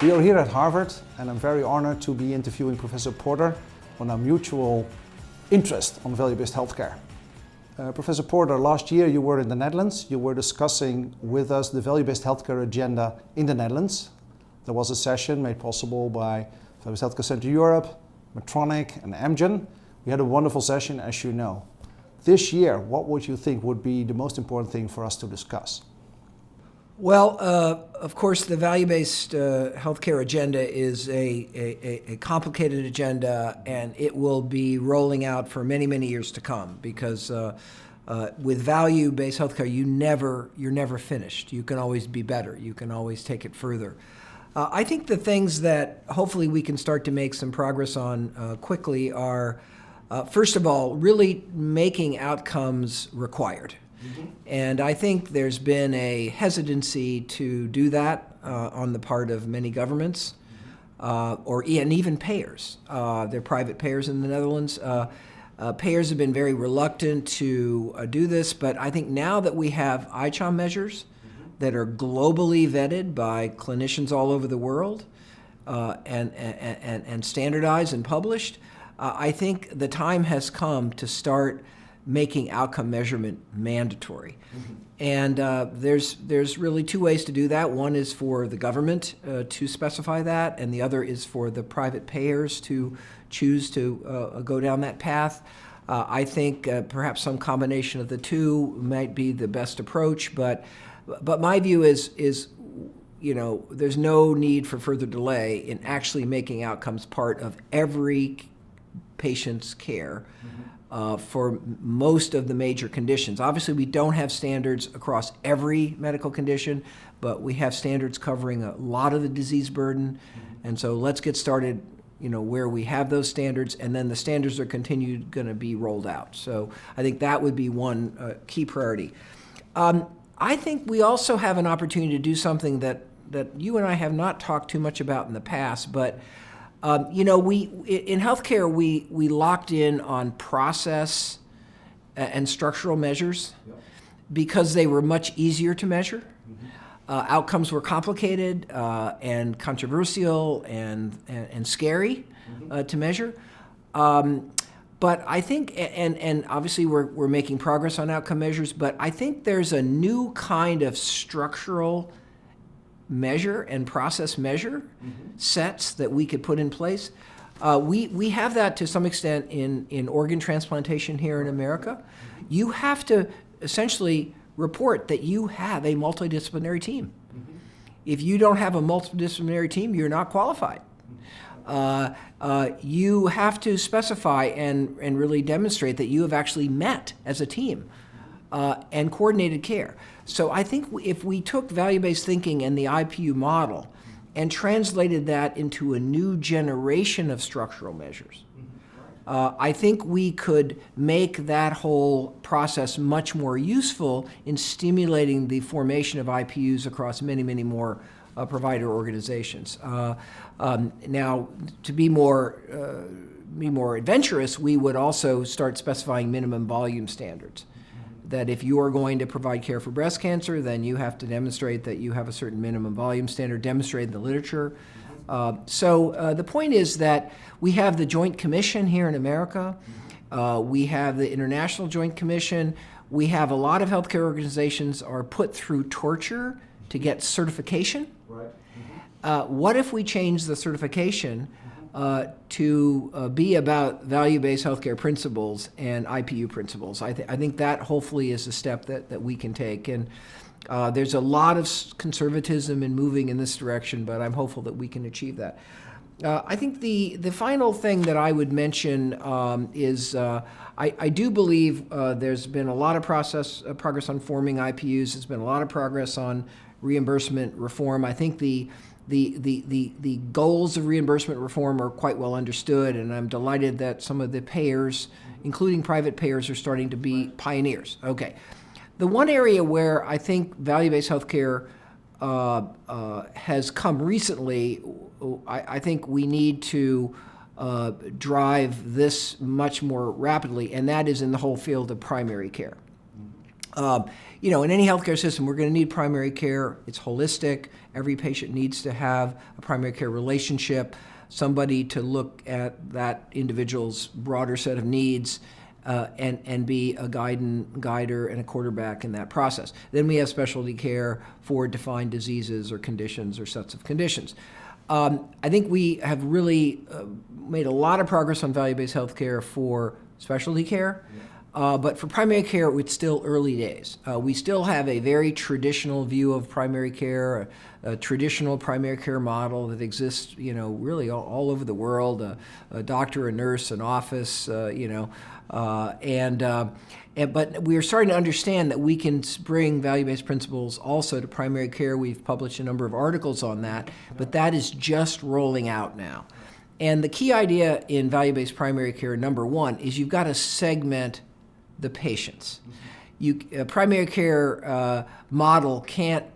We are here at Harvard, and I'm very honored to be interviewing Professor Porter on our mutual interest on value-based healthcare. Professor Porter, last year you were in the Netherlands. You were discussing with us the value-based healthcare agenda in the Netherlands. There was a session made possible by Value-Based Healthcare Center Europe, Medtronic, and Amgen. We had a wonderful session, as you know. This year, what would you think would be the most important thing for us to discuss? Well, of course, the value-based healthcare agenda is a complicated agenda, and it will be rolling out for many, many years to come. Because with value-based healthcare, you're never finished. You can always be better. You can always take it further. I think the things that hopefully we can start to make some progress on quickly are, first of all, really making outcomes required. And I think there's been a hesitancy to do that on the part of many governments, and even payers. They're private payers in the Netherlands. Payers have been very reluctant to do this, but I think now that we have ICHOM measures that are globally vetted by clinicians all over the world and standardized and published, I think the time has come to start making outcome measurement mandatory. And there's really two ways to do that. One is for the government to specify that, and the other is for the private payers to choose to go down that path. I think perhaps some combination of the two might be the best approach, but my view is there's no need for further delay in actually making outcomes part of every patient's care. For most of the major conditions. Obviously, we don't have standards across every medical condition, but we have standards covering a lot of the disease burden. And so let's get started, where we have those standards, and then the standards are going to be rolled out. So I think that would be one key priority. I think we also have an opportunity to do something that you and I have not talked too much about in the past, but we in healthcare we locked in on process and structural measures because they were much easier to measure. Outcomes were complicated and controversial and scary to measure. But I think, and obviously we're making progress on outcome measures, but I think there's a new kind of structural measure and process measure sets that we could put in place. We have that to some extent in organ transplantation here in America. You have to essentially report that you have a multidisciplinary team. If you don't have a multidisciplinary team, you're not qualified. You have to specify and really demonstrate that you have actually met as a team and coordinated care. So I think if we took value-based thinking and the IPU model and translated that into a new generation of structural measures, I think we could make that whole process much more useful in stimulating the formation of IPUs across many, many more provider organizations. Now, to be more adventurous, we would also start specifying minimum volume standards. That if you are going to provide care for breast cancer, then you have to demonstrate that you have a certain minimum volume standard demonstrated in the literature. So the point is that we have the Joint Commission here in America. We have the International Joint Commission. We have a lot of healthcare organizations are put through torture to get certification. What if we change the certification to be about value-based healthcare principles and IPU principles? I think that hopefully is a step that we can take. And there's a lot of conservatism in moving in this direction, but I'm hopeful that we can achieve that. I think the final thing that I would mention is I do believe there's been a lot of progress on forming IPUs. There's been a lot of progress on reimbursement reform. I think the goals of reimbursement reform are quite well understood, and I'm delighted that some of the payers, including private payers, are starting to be pioneers. Okay. The one area where I think value-based healthcare has come recently, I think we need to drive this much more rapidly, and that is in the whole field of primary care. In any healthcare system, we're going to need primary care. It's holistic. Every patient needs to have a primary care relationship, somebody to look at that individual's broader set of needs and be a guider and a quarterback in that process. Then we have specialty care for defined diseases or conditions or sets of conditions. I think we have really made a lot of progress on value-based healthcare for specialty care. But for primary care, it's still early days. We still have a very traditional view of primary care, a traditional primary care model that exists, really all over the world. A doctor, a nurse, an office, but we are starting to understand that we can bring value-based principles also to primary care. We've published a number of articles on that, but that is just rolling out now. And the key idea in value-based primary care, number one, is you've got to segment the patients. A primary care model can't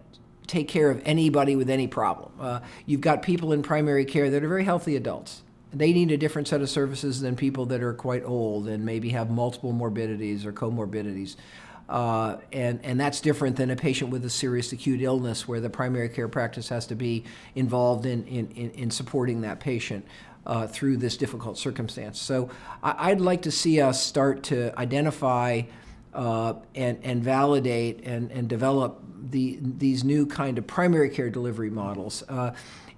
take care of anybody with any problem. You've got people in primary care that are very healthy adults. They need a different set of services than people that are quite old and maybe have multiple morbidities or comorbidities. And that's different than a patient with a serious acute illness where the primary care practice has to be involved in supporting that patient through this difficult circumstance. So I'd like to see us start to identify and validate and develop these new kind of primary care delivery models.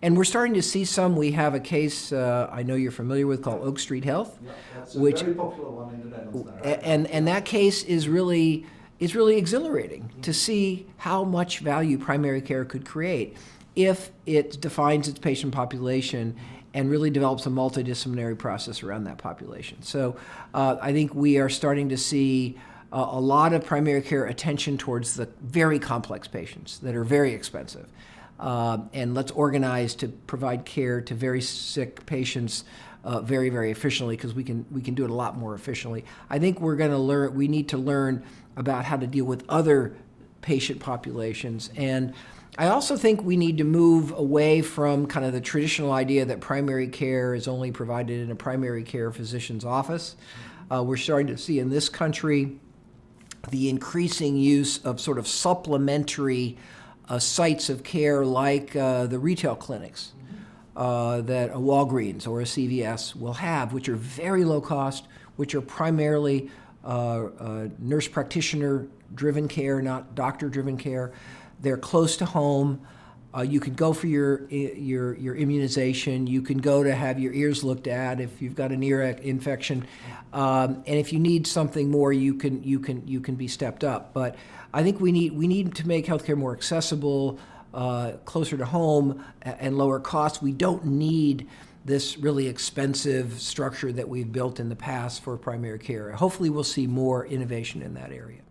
And we're starting to see some. We have a case I know you're familiar with called Oak Street Health, Yeah, that's which a very popular one in the Netherlands now, right? and that case is really exhilarating to see how much value primary care could create if it defines its patient population and really develops a multidisciplinary process around that population. So I think we are starting to see a lot of primary care attention towards the very complex patients that are very expensive. And let's organize to provide care to very sick patients very, very efficiently, because we can do it a lot more efficiently. I think we need to learn about how to deal with other patient populations. And I also think we need to move away from kind of the traditional idea that primary care is only provided in a primary care physician's office. We're starting to see in this country the increasing use of sort of supplementary sites of care like the retail clinics that a Walgreens or a CVS will have, which are very low cost, which are primarily nurse practitioner driven care, not doctor driven care. They're close to home. You can go for your immunization. You can go to have your ears looked at if you've got an ear infection, and if you need something more, you can be stepped up. But I think we need to make healthcare more accessible, closer to home, and lower cost. We don't need this really expensive structure that we've built in the past for primary care. Hopefully, we'll see more innovation in that area.